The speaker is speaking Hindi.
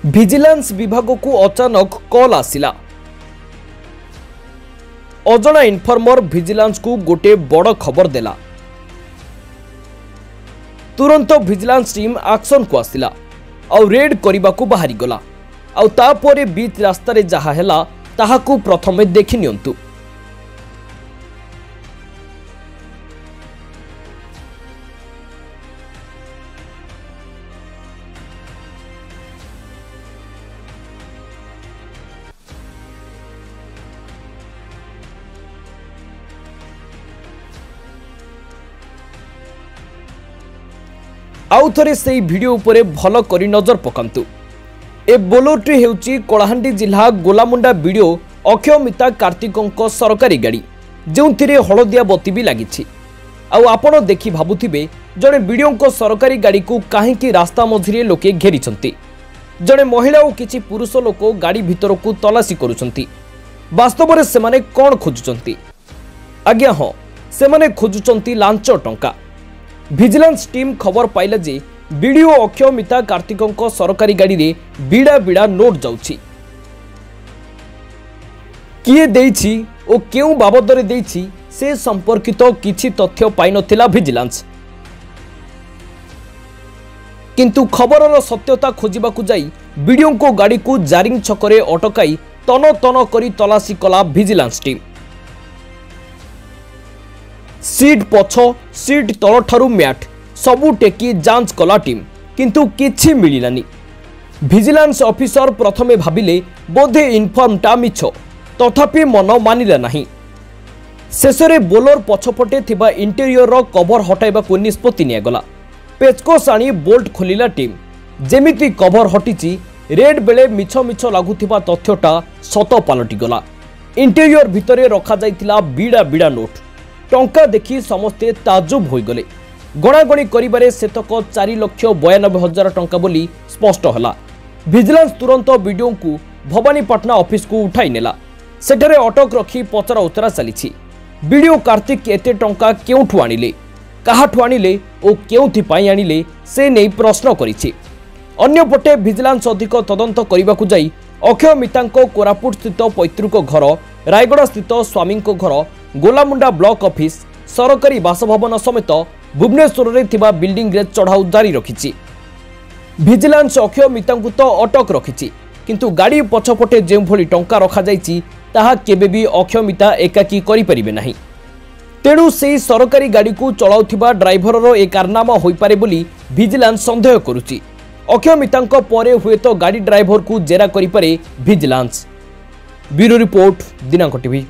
विजिलेंस विभाग को अचानक कॉल आसिला। अजना इनफॉर्मर विजिलेंस को गोटे बड़ खबर देला। तुरंत विजिलेंस टीम एक्शन को आसिला और रेड करने को बाहरी गला। आउ तापरे बीच रास्तार जहा हैला ताहाकू प्रथमे देखि नियंतु। आउ थरे से वीडियो उपरे भल करी नजर पकांतु। ए बोलोटी हेउची कलाहांडी जिला गोलामुंडा वीडियो अक्षयमिता कार्तिकों सरकारी गाड़ी जोंथिरे हलदिया बत्ती भी लागिछि। आउ आपण देखि भाबुथिबे जणे वीडियो को सरकारी गाड़ी को काहेकि रास्ता मझिरे लोके घेरिछंती। जणे महिला और किछि पुरुष लोक गाड़ी भितर को तलाशी करूछंती। वास्तव में सेमाने कोन खोजुचंती? आज्ञा हाँ, सेमाने खोजुचंती लांच टंका। विजिलेंस टीम खबर पाइला जे वीडियो अक्षयमिता कार्तिकों सरकारी गाड़ी रे बीड़ा बीड़ा नोट जाउछि। किए देइछि ओ केउ बाबदरे देइछि से संपर्कित किछि तथ्य पाइ नथिला विजिलेंस। किंतु खबरर सत्यता खोजिबाकू जाई वीडियो को गाड़ी को जारिंग छकरे अटकाई तन तन करी तलाशी कला विजिलेंस टीम। सीट पछ सीट तल ठारू मैट सबू टेकी जांच कला टीम, किंतु किछि मिलिलानी। विजिलेंस ऑफिसर प्रथमे भाबिले बोधे इनफॉर्मटा मिछ, तथापि मन मानिला नाही। शेषरे बोलर पछपटे थिबा इंटेरियर रो कवर हटाइबाकू निष्पत्ति नियागला। पेचकोस आनी बोल्ट खोलिला टीम। जेमिति कवर हटिची रेड बेले मिछ मिछ लागुथिबा तथ्यटा सत पालटी गला। इंटेरियर भितरे रखा जाइतिला बीड़ा बीड़ा नोट। टंका देखि समस्ते ताजुब होइगले। गणागणी करिबारे सेतक 4,92,000 टंका बोली स्पष्ट हला। विजिलेंस तुरंत वीडियो को भवानीपाटना ऑफिस को उठाई नेला। सेठरे अटक रखी पचरा उतरा चलीछि। वीडियो कार्तिक एते टंका केउठु आनिले, काहाठु आनिले ओ केउथि पाई आनिले से नै प्रश्न करिछि। अन्यपटे विजिलेंस अधिक तदंत करिबाकू जाई अक्षयमितांको कोरापुट स्थित पैतृक घर, रायगड़ा स्थित स्वामी घर, गोलामुंडा ब्लॉक ऑफिस, सरकारी बासभवन समेत भुवनेश्वर रे थिबा बिल्डिंग रे चढ़ाऊ जारी रखिछि। विजिलेंस अक्षयमितांको तो अटक रखिछि, किंतु गाड़ी पछपटे जे भली टंका रखा जाइछि ताहा केबे भी अक्षयमिता एकाकी करि परिबे नाही। तेणु से सरकारी गाड़ी को चलाउथिबा ड्राइवर रो ए कारनामा होई पारे बोली विजिलेंस संदेह करुछि। अक्षयमितांको परे हुए तो गाड़ी ड्राइवर को जेरा करि पारे विजिलेंस। ब्यूरो रिपोर्ट, दिनांक टीवी।